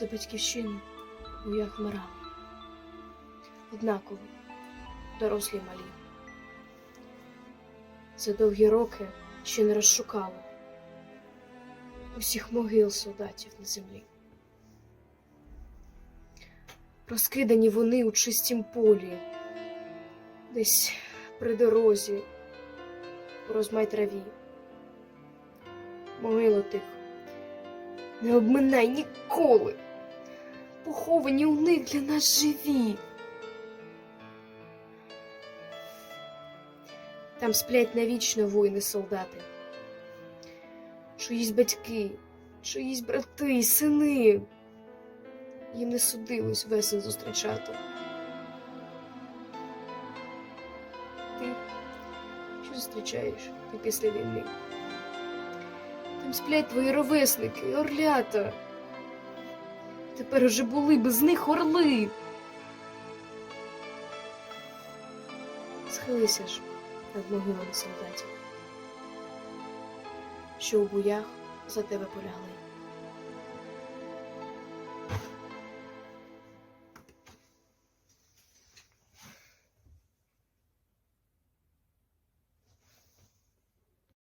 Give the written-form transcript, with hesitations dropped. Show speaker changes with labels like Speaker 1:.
Speaker 1: за батьківщину в боях вмирали. Однаково, дорослі й малі. За довгі роки ще не розшукали усіх могил солдатів на землі. Розкидані вони у чистім полі, десь при дорозі, у розмай траві. Могилу тих не обминай ніколи, поховані у них для нас живі. Там сплять навічно воїни-солдати, чиїсь батьки, чиїсь брати й сини. Їм не судилось весен зустрічати. Ти що зустрічаєш ти після війни? Там сплять твої ровесники, орлята. Тепер уже були без них орли. Схилися ж над могилами солдатів, що у боях за тебе полягли.